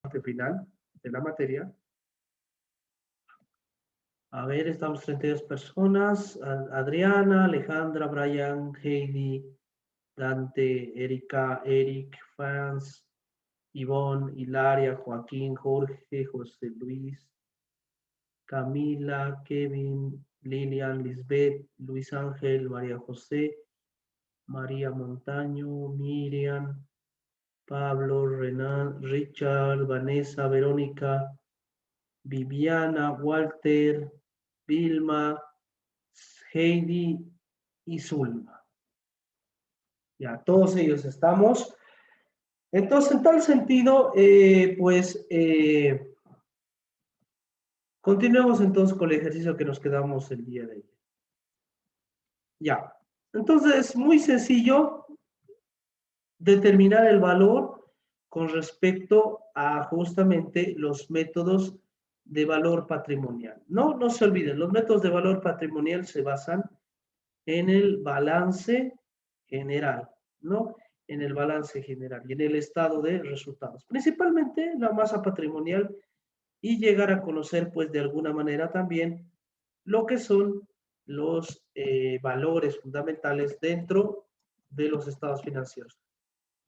parte final de la materia. A ver, estamos 32 personas. Adriana, Alejandra, Brian, Heidi, Dante, Erika, Eric, Franz, Ivonne, Hilaria, Joaquín, Jorge, José Luis, Camila, Kevin, Lilian, Lisbeth, Luis Ángel, María José, María Montaño, Miriam, Pablo, Renan, Richard, Vanessa, Verónica, Viviana, Walter, Vilma, Heidi y Zulma. Ya, todos ellos estamos. Entonces, en tal sentido, continuemos entonces con el ejercicio que nos quedamos el día de ayer. Ya, entonces es muy sencillo determinar el valor con respecto a justamente los métodos de valor patrimonial. No se olviden, los métodos de valor patrimonial se basan en el balance general, ¿no? En el balance general y en el estado de resultados. Principalmente la masa patrimonial y llegar a conocer, pues, de alguna manera también lo que son los valores fundamentales dentro de los estados financieros.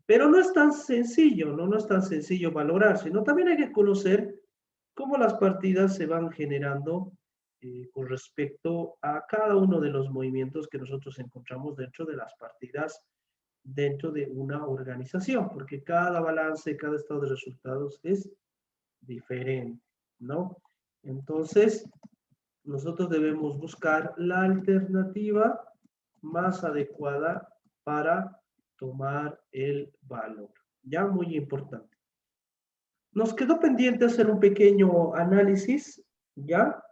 Pero no es tan sencillo, ¿no? No es tan sencillo valorar, sino también hay que conocer cómo las partidas se van generando con respecto a cada uno de los movimientos que nosotros encontramos dentro de las partidas dentro de una organización, porque cada balance, cada estado de resultados es diferente, ¿no? Entonces, nosotros debemos buscar la alternativa más adecuada para tomar el valor. Ya, muy importante. Nos quedó pendiente hacer un pequeño análisis, ¿ya?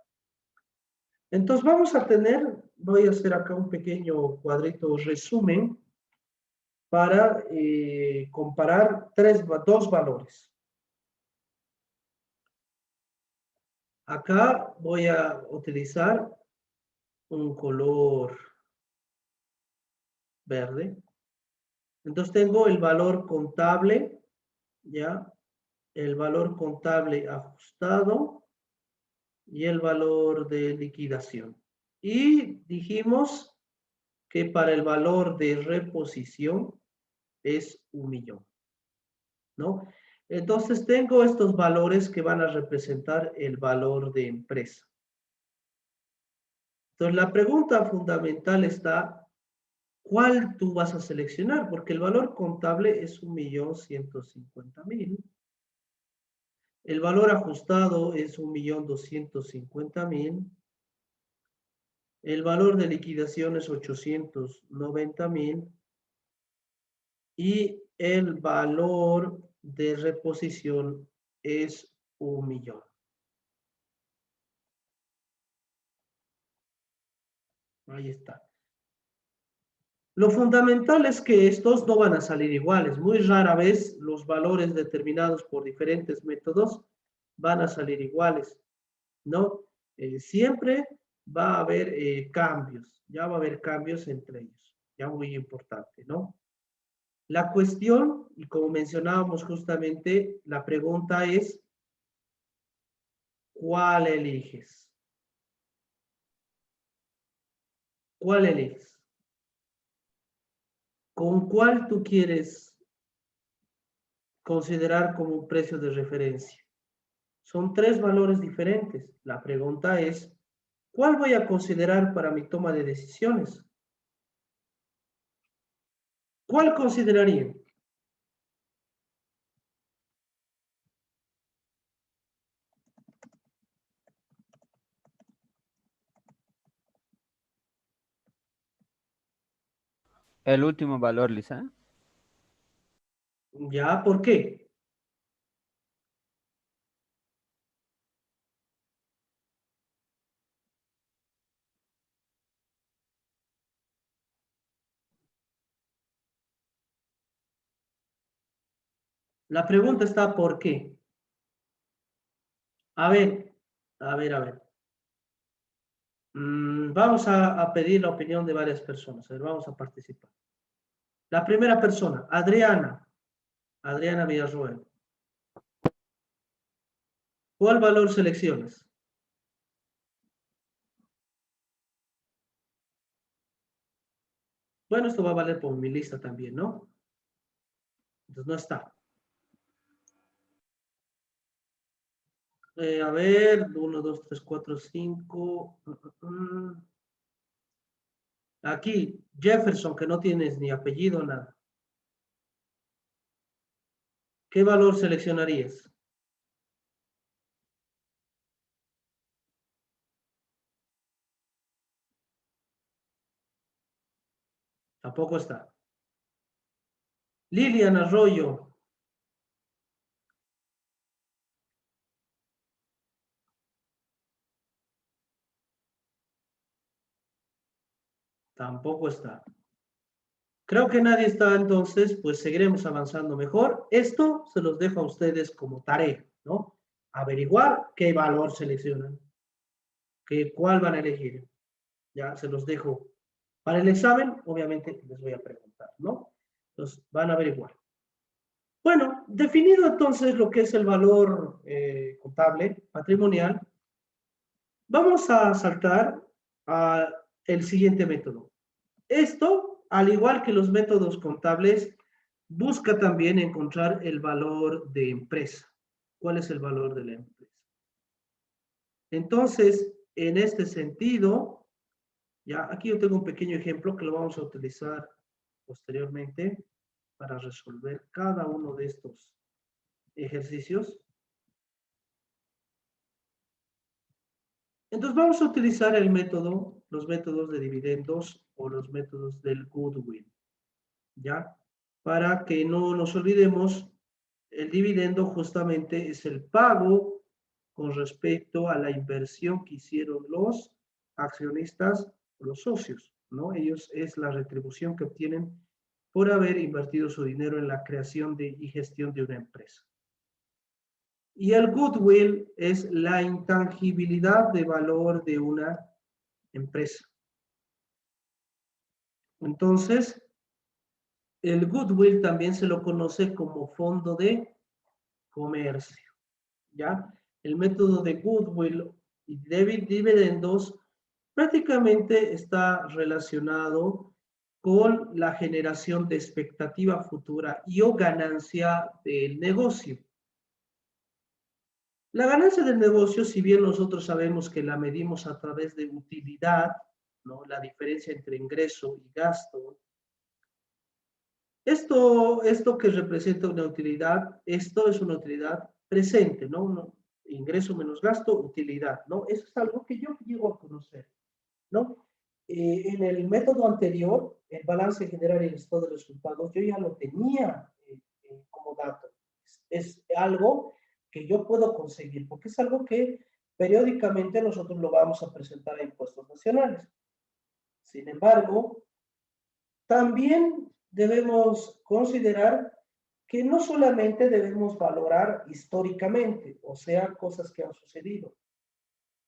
Entonces vamos a voy a hacer acá un pequeño cuadrito resumen para comparar dos valores. Acá voy a utilizar un color verde. Entonces tengo el valor contable, ¿ya? El valor contable ajustado y el valor de liquidación. Y dijimos que para el valor de reposición es 1.000.000, ¿no? Entonces tengo estos valores que van a representar el valor de empresa. Entonces la pregunta fundamental está, ¿cuál tú vas a seleccionar? Porque el valor contable es 1.150.000. El valor ajustado es 1.250.000. El valor de liquidación es 890.000. Y el valor de reposición es 1.000.000. Ahí está. Lo fundamental es que estos no van a salir iguales. Muy rara vez los valores determinados por diferentes métodos van a salir iguales, ¿no? Siempre va a haber cambios, ya va a haber cambios entre ellos, ya muy importante, ¿no? La cuestión, y como mencionábamos justamente, la pregunta es, ¿cuál eliges? ¿Cuál eliges? ¿Con cuál tú quieres considerar como un precio de referencia? Son tres valores diferentes. La pregunta es, ¿cuál voy a considerar para mi toma de decisiones? ¿Cuál consideraría? El último valor, Lisa. ¿Ya? ¿Por qué? La pregunta está ¿por qué? A ver, a ver, a ver. Vamos a pedir la opinión de varias personas. A ver, vamos a participar. La primera persona, Adriana. Adriana Villarroel. ¿Cuál valor seleccionas? Bueno, esto va a valer por mi lista también, ¿no? Entonces no está. A ver, 1, 2, 3, 4, 5. Aquí, Jefferson, que no tienes ni apellido, nada. ¿Qué valor seleccionarías? Tampoco está. Lilian Arroyo. Tampoco está. Creo que nadie está, entonces, pues seguiremos avanzando mejor. Esto se los dejo a ustedes como tarea, ¿no? Averiguar qué valor seleccionan, cuál van a elegir. Ya se los dejo. Para el examen, obviamente, les voy a preguntar, ¿no? Entonces, van a averiguar. Bueno, definido entonces lo que es el valor contable, patrimonial, vamos a saltar al siguiente método. Esto, al igual que los métodos contables, busca también encontrar el valor de empresa. ¿Cuál es el valor de la empresa? Entonces, en este sentido, ya aquí yo tengo un pequeño ejemplo que lo vamos a utilizar posteriormente para resolver cada uno de estos ejercicios. Entonces vamos a utilizar el método, los métodos de dividendos o los métodos del goodwill, ¿ya? Para que no nos olvidemos, el dividendo justamente es el pago con respecto a la inversión que hicieron los accionistas, los socios, ¿no? Ellos es la retribución que obtienen por haber invertido su dinero en la creación y gestión de una empresa. Y el goodwill es la intangibilidad de valor de una empresa. Entonces, el goodwill también se lo conoce como fondo de comercio, ¿ya? El método de goodwill y dividendos prácticamente está relacionado con la generación de expectativa futura y o ganancia del negocio. La ganancia del negocio, si bien nosotros sabemos que la medimos a través de utilidad, ¿no? La diferencia entre ingreso y gasto. Esto que representa una utilidad, esto es una utilidad presente, ¿no? Ingreso menos gasto, utilidad, ¿no? Eso es algo que yo llego a conocer, ¿no? En el método anterior, el balance general y el estado de resultados, yo ya lo tenía como dato. Es algo que yo puedo conseguir, porque es algo que periódicamente nosotros lo vamos a presentar a impuestos nacionales. Sin embargo, también debemos considerar que no solamente debemos valorar históricamente, o sea, cosas que han sucedido,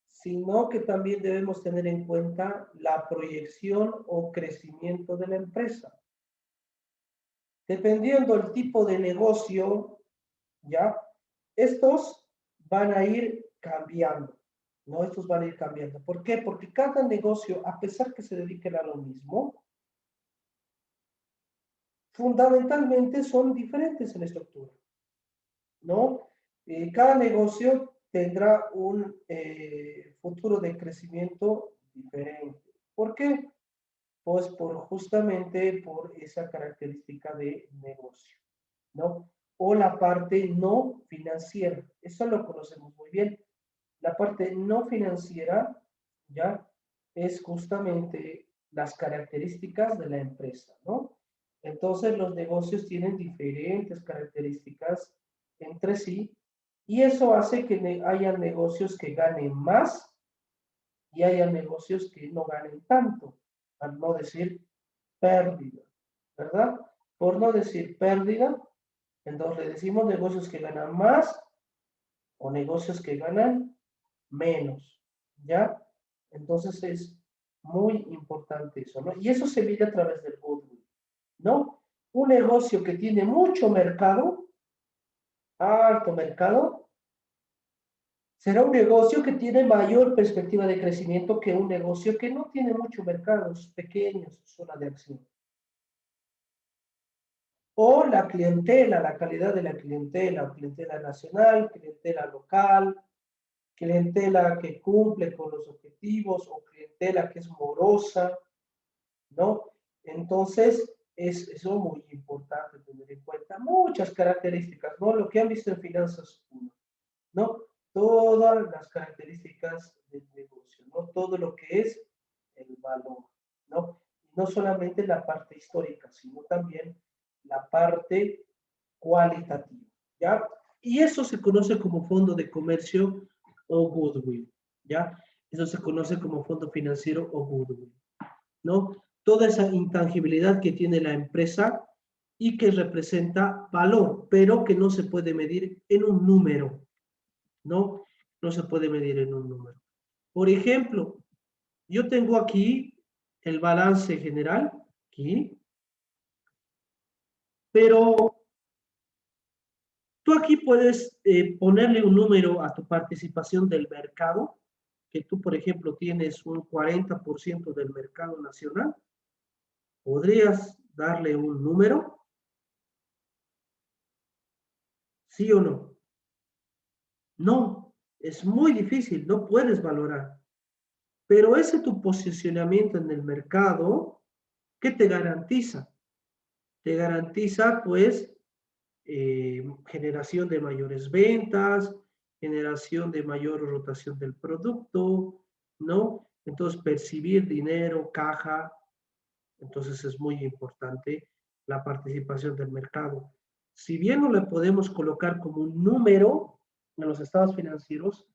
sino que también debemos tener en cuenta la proyección o crecimiento de la empresa. Dependiendo del tipo de negocio, ¿ya? Estos van a ir cambiando, ¿no? Estos van a ir cambiando. ¿Por qué? Porque cada negocio, a pesar que se dediquen a lo mismo, fundamentalmente son diferentes en estructura, ¿no? Cada negocio tendrá un futuro de crecimiento diferente. ¿Por qué? Pues justamente por esa característica de negocio, ¿no? O la parte no financiera, eso lo conocemos muy bien. La parte no financiera, ¿ya? Es justamente las características de la empresa, ¿no? Entonces los negocios tienen diferentes características entre sí y eso hace que haya negocios que ganen más y haya negocios que no ganen tanto, al no decir pérdida, ¿verdad? Por no decir pérdida, entonces le decimos negocios que ganan más o negocios que ganan menos, ¿ya? Entonces es muy importante eso, ¿no? Y eso se mide a través del goodwill, ¿no? Un negocio que tiene mucho mercado, alto mercado, Será un negocio que tiene mayor perspectiva de crecimiento que un negocio que no tiene mucho mercados pequeños, zona de acción. O la clientela, la calidad de la clientela nacional, clientela local, clientela que cumple con los objetivos o clientela que es morosa, ¿no? Entonces, es eso muy importante tener en cuenta muchas características, ¿no? Lo que han visto en Finanzas 1, ¿no? Todas las características del negocio, ¿no? Todo lo que es el valor, ¿no? No solamente la parte histórica, sino también la parte cualitativa, ¿ya? Y eso se conoce como fondo de comercio o goodwill, ¿ya? Eso se conoce como fondo financiero o goodwill, ¿no? Toda esa intangibilidad que tiene la empresa y que representa valor, pero que no se puede medir en un número, ¿no? No se puede medir en un número. Por ejemplo, yo tengo aquí el balance general, aquí, pero tú aquí puedes ponerle un número a tu participación del mercado, que tú, por ejemplo, tienes un 40% del mercado nacional. ¿Podrías darle un número? ¿Sí o no? No, es muy difícil, no puedes valorar. Pero ese tu posicionamiento en el mercado, ¿qué te garantiza? Te garantiza, pues, generación de mayores ventas, generación de mayor rotación del producto, ¿no? Entonces, percibir dinero, caja, entonces es muy importante la participación del mercado. Si bien no le podemos colocar como un número en los estados financieros,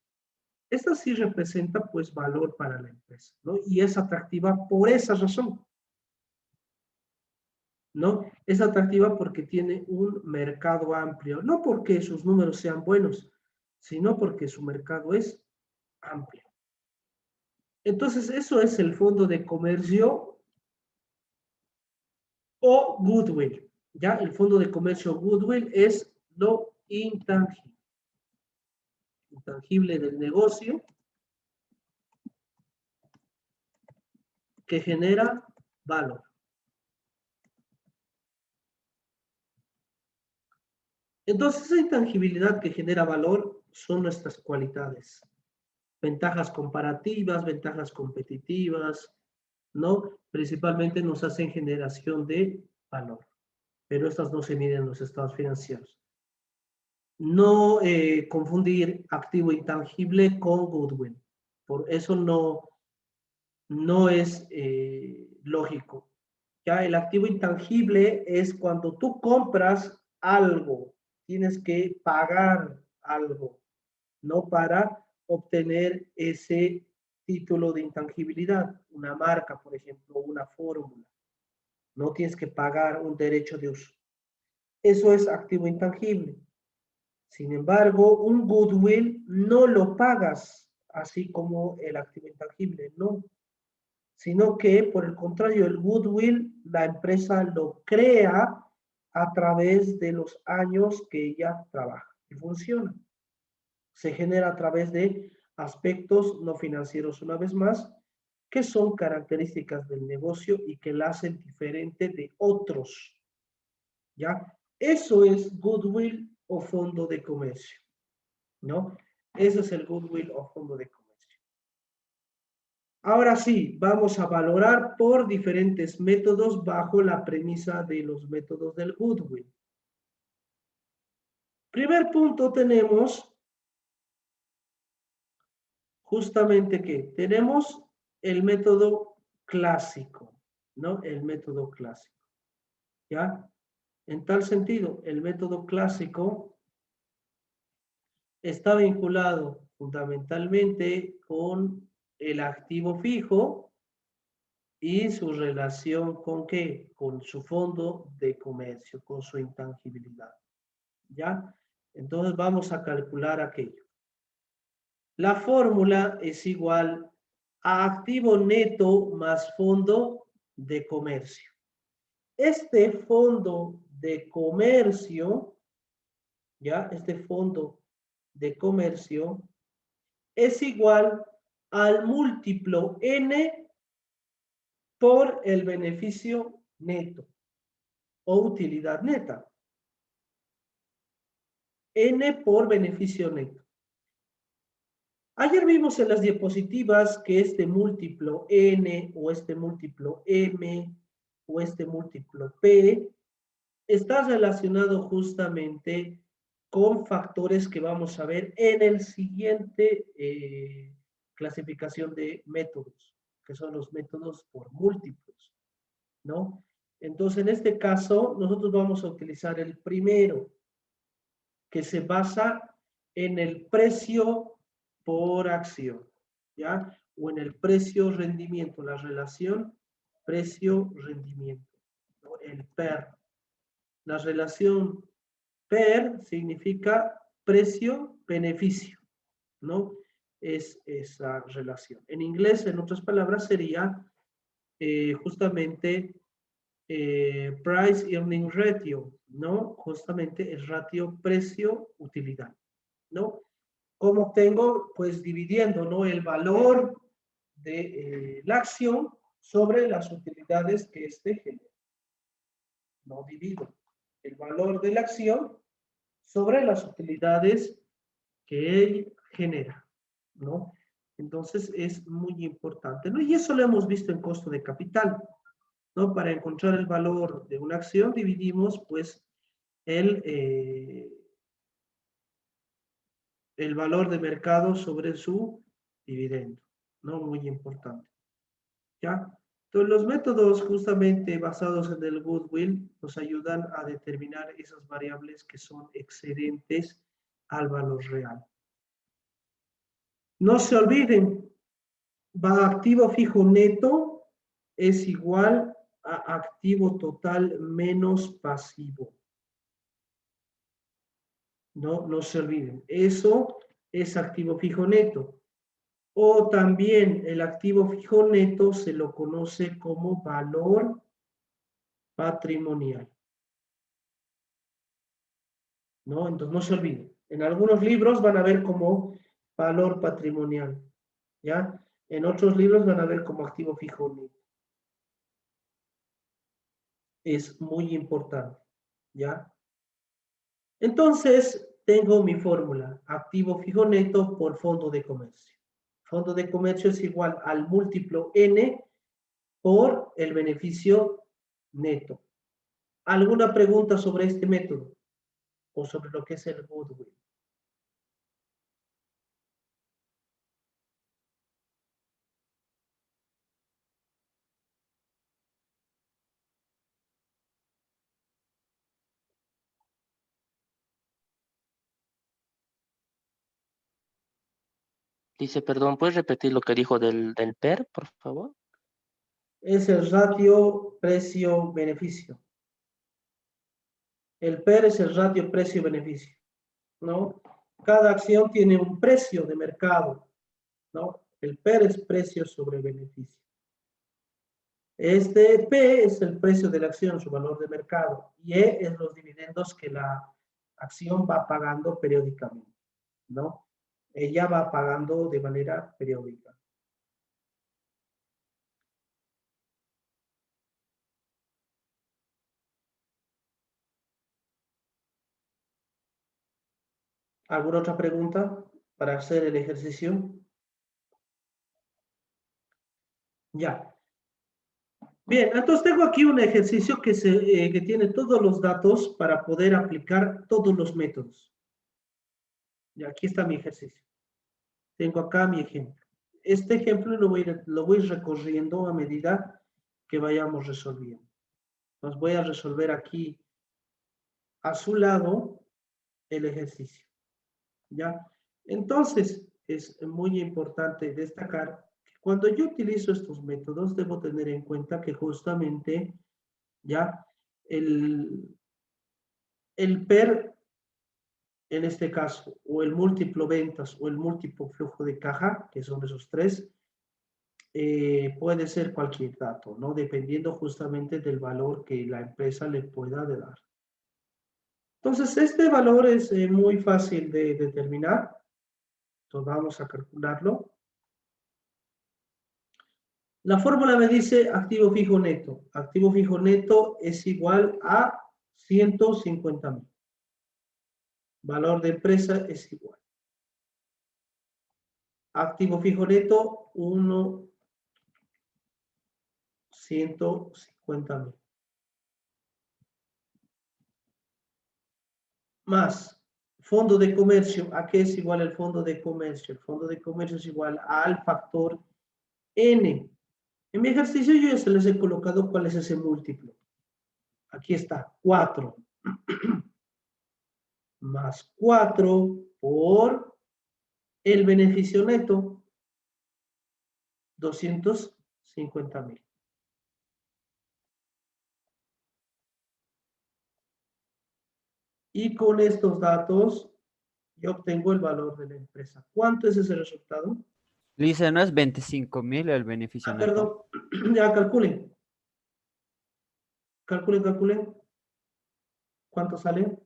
esta sí representa pues valor para la empresa, ¿no? Y es atractiva por esa razón, ¿no? Es atractiva porque tiene un mercado amplio, no porque sus números sean buenos, sino porque su mercado es amplio. Entonces, eso es el fondo de comercio o goodwill, ¿ya? El fondo de comercio goodwill es lo intangible del negocio que genera valor. Entonces, esa intangibilidad que genera valor son nuestras cualidades, ventajas comparativas, ventajas competitivas, ¿no? Principalmente nos hacen generación de valor, pero estas no se miden en los estados financieros. No confundir activo intangible con goodwill, por eso no es lógico. Ya el activo intangible es cuando tú compras algo, tienes que pagar algo, ¿no? Para obtener ese título de intangibilidad, una marca, por ejemplo, una fórmula. No tienes que pagar un derecho de uso. Eso es activo intangible. Sin embargo, un goodwill no lo pagas así como el activo intangible, no. Sino que, por el contrario, el goodwill, la empresa lo crea a través de los años que ella trabaja y funciona. Se genera a través de aspectos no financieros, una vez más, que son características del negocio y que la hacen diferente de otros, ¿ya? Eso es goodwill o fondo de comercio, ¿no? Eso es el goodwill o fondo de comercio. Ahora sí, vamos a valorar por diferentes métodos bajo la premisa de los métodos del goodwill. Primer punto tenemos justamente que tenemos el método clásico, ¿no? El método clásico, ¿ya? En tal sentido, el método clásico está vinculado fundamentalmente con el activo fijo y su relación con qué, con su fondo de comercio, con su intangibilidad, ¿ya? Entonces vamos a calcular aquello. La fórmula es igual a activo neto más fondo de comercio. Este fondo de comercio, ¿ya? Este fondo de comercio es igual al múltiplo N por el beneficio neto o utilidad neta. N por beneficio neto. Ayer vimos en las diapositivas que este múltiplo N o este múltiplo M o este múltiplo P está relacionado justamente con factores que vamos a ver en el siguiente clasificación de métodos, que son los métodos por múltiplos, ¿no? Entonces, en este caso, nosotros vamos a utilizar el primero, que se basa en el precio por acción, ¿ya? O en el precio-rendimiento, la relación precio-rendimiento, ¿no? El PER. La relación PER significa precio-beneficio, ¿no? Es esa relación. En inglés, en otras palabras, sería justamente price earning ratio, ¿no? Justamente el ratio precio-utilidad, ¿no? ¿Cómo obtengo? Pues dividiendo, ¿no? El valor de la acción sobre las utilidades que éste genera. No divido el valor de la acción sobre las utilidades que él genera, ¿no? Entonces es muy importante, ¿no? Y eso lo hemos visto en costo de capital, ¿no? Para encontrar el valor de una acción dividimos pues el, el valor de mercado sobre su dividendo, ¿no? Muy importante, ¿ya? Entonces los métodos justamente basados en el goodwill nos ayudan a determinar esas variables que son excedentes al valor real. No se olviden, va activo fijo neto es igual a activo total menos pasivo. No se olviden, eso es activo fijo neto. O también el activo fijo neto se lo conoce como valor patrimonial, ¿no? Entonces no se olviden. En algunos libros van a ver como valor patrimonial, ¿ya? En otros libros van a ver como activo fijo neto. Es muy importante, ¿ya? Entonces, tengo mi fórmula, activo fijo neto por fondo de comercio. Fondo de comercio es igual al múltiplo N por el beneficio neto. ¿Alguna pregunta sobre este método o sobre lo que es el goodwill? Dice, perdón, ¿puedes repetir lo que dijo del PER, por favor? Es el ratio precio-beneficio. El PER es el ratio precio-beneficio, ¿no? Cada acción tiene un precio de mercado, ¿no? El PER es precio sobre beneficio. Este P es el precio de la acción, su valor de mercado, y E es los dividendos que la acción va pagando periódicamente, ¿no? Ella va pagando de manera periódica. ¿Alguna otra pregunta para hacer el ejercicio? Ya. Bien, entonces tengo aquí un ejercicio que tiene todos los datos para poder aplicar todos los métodos. Y aquí está mi ejercicio. Tengo acá mi ejemplo. Este ejemplo lo voy recorriendo a medida que vayamos resolviendo. Entonces voy a resolver aquí a su lado el ejercicio. ¿Ya? Entonces, es muy importante destacar que cuando yo utilizo estos métodos, debo tener en cuenta que justamente, ¿ya? El PER, en este caso, o el múltiplo ventas o el múltiplo flujo de caja, que son esos tres, puede ser cualquier dato, ¿no? Dependiendo justamente del valor que la empresa le pueda dar. Entonces, este valor es muy fácil de determinar. Entonces vamos a calcularlo. La fórmula me dice activo fijo neto. Activo fijo neto es igual a 150.000. Valor de empresa es igual. Activo fijo neto, 150.000. Más fondo de comercio. ¿A qué es igual el fondo de comercio? El fondo de comercio es igual al factor N. En mi ejercicio yo ya se les he colocado cuál es ese múltiplo. Aquí está, 4. Más 4 por el beneficio neto, 250.000. Y con estos datos yo obtengo el valor de la empresa. ¿Cuánto es ese resultado? Dice, ¿no es 25.000 el beneficio neto? Perdón, ya calculen. Calculen. ¿Cuánto sale?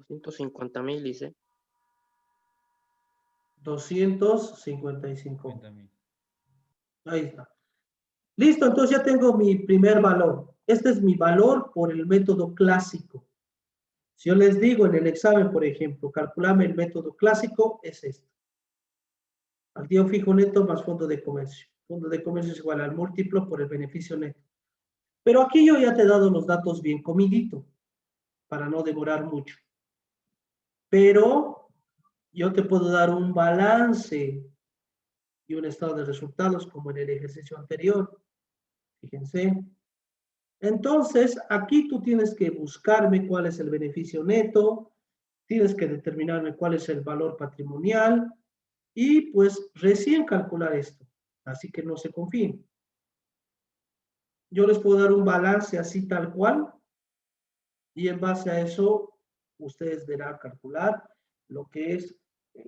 $250.000, dice. 255. 50.000. Ahí está. Listo, entonces ya tengo mi primer valor. Este es mi valor por el método clásico. Si yo les digo en el examen, por ejemplo, calculame el método clásico, es este. Activo fijo neto más fondo de comercio. Fondo de comercio es igual al múltiplo por el beneficio neto. Pero aquí yo ya te he dado los datos bien comidito, para no demorar mucho. Pero yo te puedo dar un balance y un estado de resultados como en el ejercicio anterior. Fíjense. Entonces, aquí tú tienes que buscarme cuál es el beneficio neto, tienes que determinarme cuál es el valor patrimonial y pues recién calcular esto. Así que no se confíen. Yo les puedo dar un balance así tal cual y en base a eso ustedes deberán calcular lo que es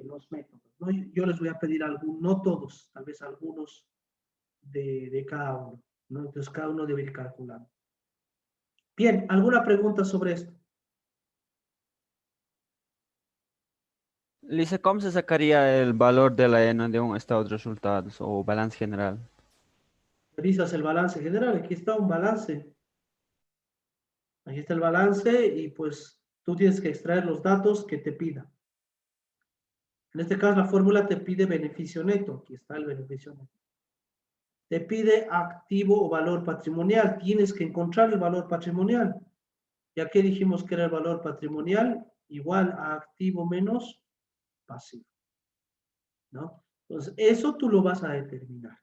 los métodos, ¿no? Yo les voy a pedir algunos, no todos, tal vez algunos de cada uno, ¿no? Entonces cada uno debe ir calculando. Bien, ¿alguna pregunta sobre esto? Dice, ¿cómo se sacaría el valor de la ENA de un estado de resultados o balance general? Revisas el balance general, aquí está un balance. Aquí está el balance y pues tú tienes que extraer los datos que te pida. En este caso la fórmula te pide beneficio neto, aquí está el beneficio neto. Te pide activo o valor patrimonial, tienes que encontrar el valor patrimonial. Ya que dijimos que era el valor patrimonial igual a activo menos pasivo, ¿no? Entonces, eso tú lo vas a determinar,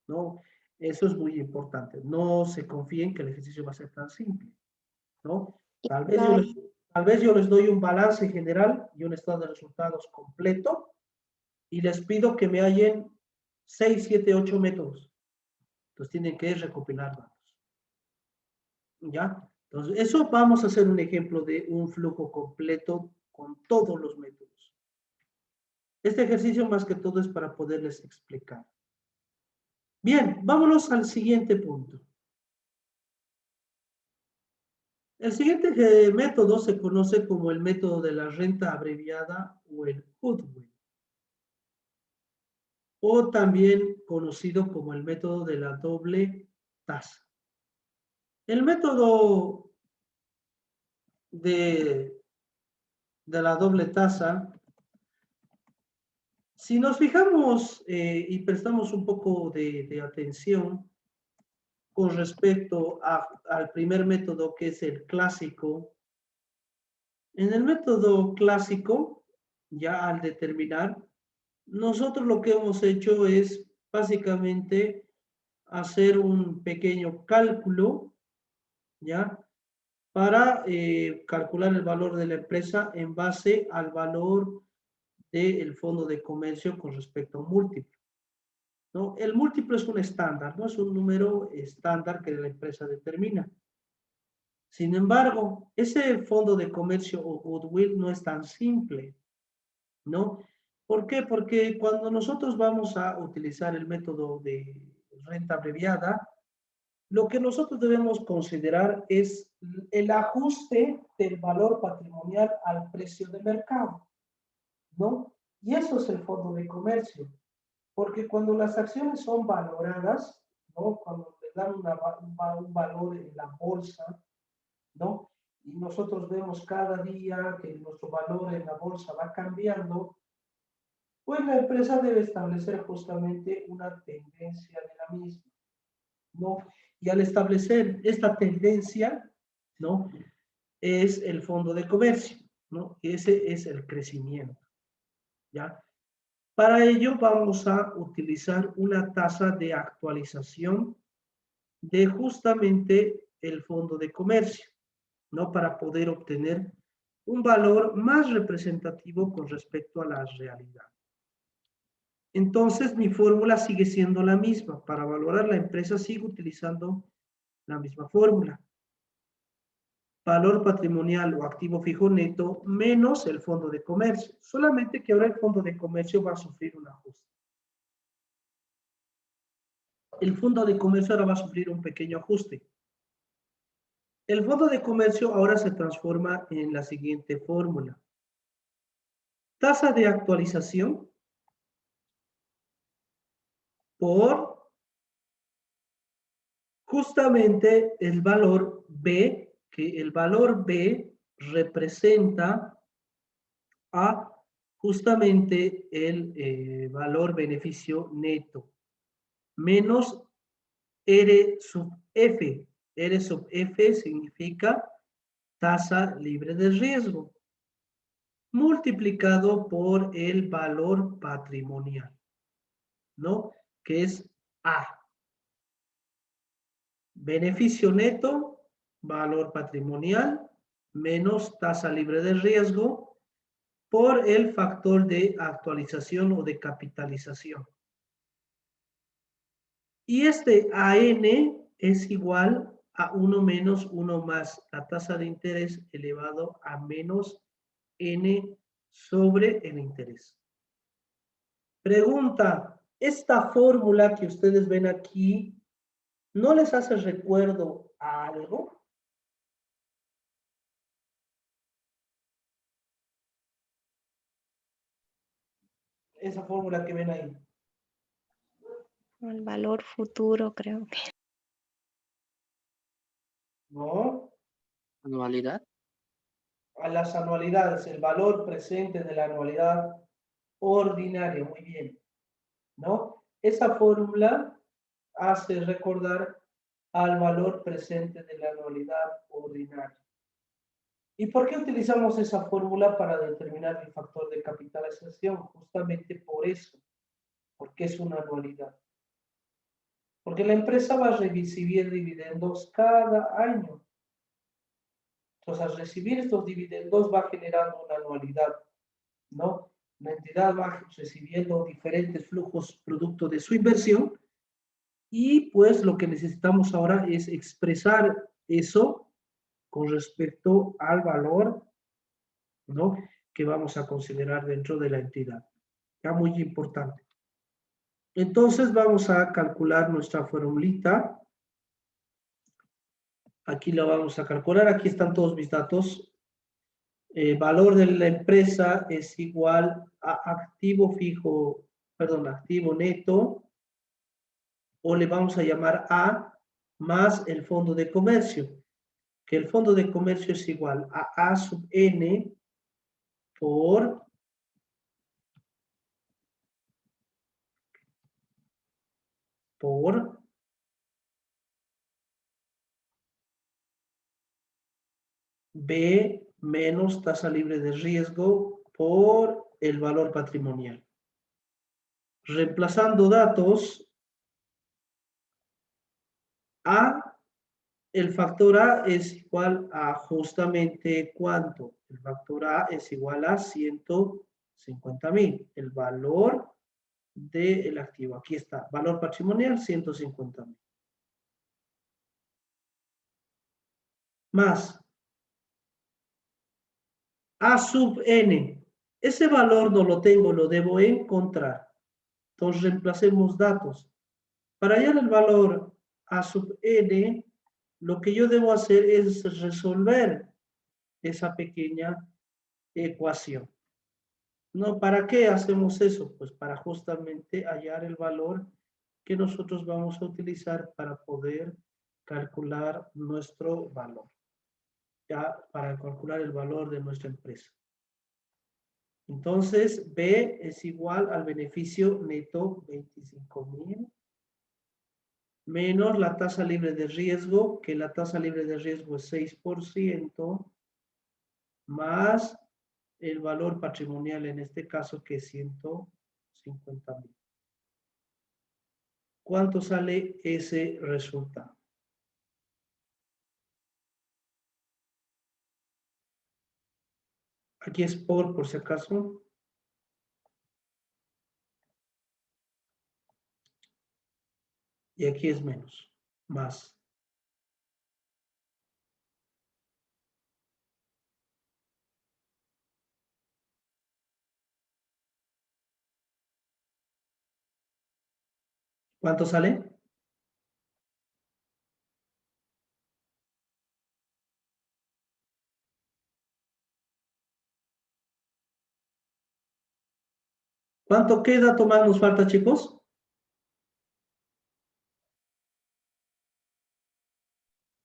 ¿no? Eso es muy importante. No se confíen que el ejercicio va a ser tan simple, ¿no? Tal vez yo les doy un balance general y un estado de resultados completo y les pido que me hallen 6, 7, 8 métodos. Entonces tienen que recopilar datos. ¿Ya? Entonces, eso vamos a hacer un ejemplo de un flujo completo con todos los métodos. Este ejercicio más que todo es para poderles explicar. Bien, vámonos al siguiente punto. El siguiente método se conoce como el método de la renta abreviada o el Goodwin, o también conocido como el método de la doble tasa. El método de la doble tasa, si nos fijamos y prestamos un poco de atención con respecto al primer método que es el clásico, en el método clásico, ya al determinar, nosotros lo que hemos hecho es básicamente hacer un pequeño cálculo, ¿ya? Para calcular el valor de la empresa en base al valor del fondo de comercio con respecto a un múltiplo, ¿no? El múltiplo es un estándar, ¿no? Es un número estándar que la empresa determina. Sin embargo, ese fondo de comercio o goodwill no es tan simple, ¿no? ¿Por qué? Porque cuando nosotros vamos a utilizar el método de renta abreviada, lo que nosotros debemos considerar es el ajuste del valor patrimonial al precio de mercado, ¿no? Y eso es el fondo de comercio, porque cuando las acciones son valoradas, ¿no? Cuando le dan un valor en la bolsa, ¿no? Y nosotros vemos cada día que nuestro valor en la bolsa va cambiando, pues la empresa debe establecer justamente una tendencia de la misma, ¿no? Y al establecer esta tendencia, ¿no? Es el fondo de comercio, ¿no? Ese es el crecimiento, ¿ya? Para ello vamos a utilizar una tasa de actualización de justamente el fondo de comercio, ¿no? Para poder obtener un valor más representativo con respecto a la realidad. Entonces, mi fórmula sigue siendo la misma. Para valorar la empresa sigo utilizando la misma fórmula. Valor patrimonial o activo fijo neto menos el fondo de comercio. Solamente que ahora el fondo de comercio va a sufrir un ajuste. El fondo de comercio ahora va a sufrir un pequeño ajuste. El fondo de comercio ahora se transforma en la siguiente fórmula. Tasa de actualización por justamente el valor B, que el valor B representa a justamente el valor beneficio neto, menos R sub F. R sub F significa tasa libre de riesgo, multiplicado por el valor patrimonial, ¿no? Que es A. Beneficio neto, valor patrimonial, menos tasa libre de riesgo, por el factor de actualización o de capitalización. Y este AN es igual a 1 menos 1 más la tasa de interés elevado a menos N sobre el interés. Pregunta, ¿esta fórmula que ustedes ven aquí no les hace recuerdo a algo? Esa fórmula que ven ahí. El valor futuro, creo que. ¿No? Anualidad. A las anualidades, el valor presente de la anualidad ordinaria, muy bien, ¿no? Esa fórmula hace recordar al valor presente de la anualidad ordinaria. ¿Y por qué utilizamos esa fórmula para determinar el factor de capitalización? Justamente por eso, porque es una anualidad. Porque la empresa va a recibir dividendos cada año. Entonces, al recibir estos dividendos va generando una anualidad, ¿no? La entidad va recibiendo diferentes flujos producto de su inversión y pues lo que necesitamos ahora es expresar eso con respecto al valor, ¿no? Que vamos a considerar dentro de la entidad. Ya muy importante. Entonces vamos a calcular nuestra formulita. Aquí la vamos a calcular. Aquí están todos mis datos. Valor de la empresa es igual a activo fijo, perdón, activo neto, o le vamos a llamar A más el fondo de comercio, que el fondo de comercio es igual a A sub N por B menos tasa libre de riesgo por el valor patrimonial. Reemplazando datos, A, el factor A es igual a justamente ¿cuánto? El factor A es igual a 150,000. El valor del activo. Aquí está. Valor patrimonial, 150,000. más A sub n. Ese valor no lo tengo, lo debo encontrar. Entonces reemplacemos datos. Para hallar el valor A sub n, lo que yo debo hacer es resolver esa pequeña ecuación. ¿No? ¿Para qué hacemos eso? Pues para justamente hallar el valor que nosotros vamos a utilizar para poder calcular nuestro valor. Ya, para calcular el valor de nuestra empresa. Entonces, B es igual al beneficio neto 25.000 menos la tasa libre de riesgo, que la tasa libre de riesgo es 6%, más el valor patrimonial en este caso que es 150.000. ¿Cuánto sale ese resultado? Aquí es por si acaso. Y aquí es menos, más. ¿Cuánto sale? ¿Cuánto queda? Tomás, nos falta, chicos.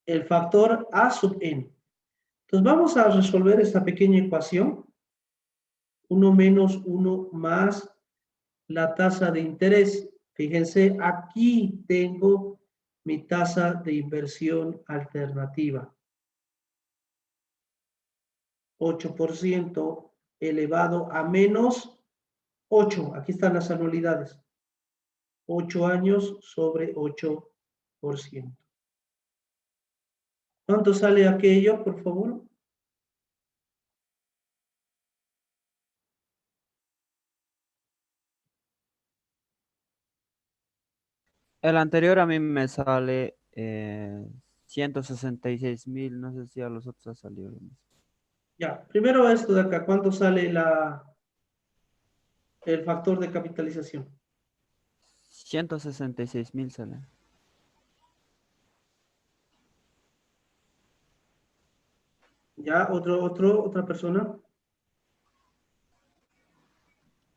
El factor A sub n. Entonces vamos a resolver esta pequeña ecuación. 1 menos 1 más la tasa de interés. Fíjense, aquí tengo mi tasa de inversión alternativa. 8% elevado a menos 8. Aquí están las anualidades. 8 años sobre 8%. ¿Cuánto sale aquello, por favor? El anterior a mí me sale 166.000, no sé si a los otros ha salido lo mismo. Ya, primero esto de acá, ¿cuánto sale el factor de capitalización? 166.000 sale. Ya, otra persona.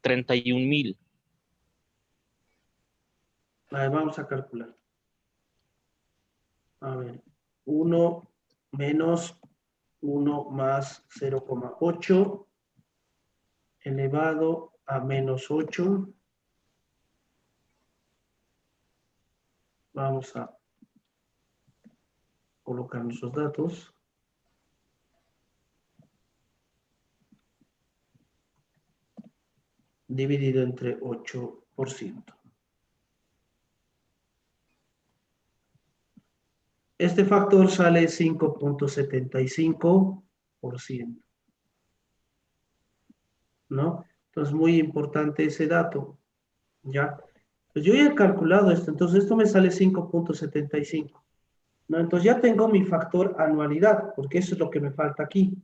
31.000. A ver, vamos a calcular. A ver, 1 menos 1 más 0,8 elevado a menos 8. Vamos a colocar nuestros datos. Dividido entre 8%. Este factor sale 5.75%. ¿No? Entonces, muy importante ese dato. ¿Ya? Pues yo ya he calculado esto, entonces esto me sale 5.75. ¿No? Entonces ya tengo mi factor anualidad, porque eso es lo que me falta aquí.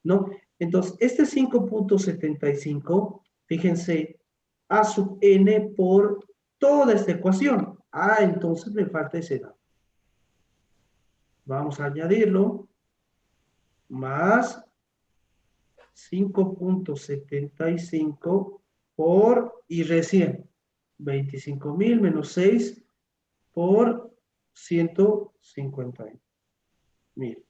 ¿No? Entonces, este 5.75, fíjense, A sub n por toda esta ecuación. Ah, entonces me falta ese dato. Vamos a añadirlo. Más 5.75 por, y recién, 25.000 menos 6 por 150.000.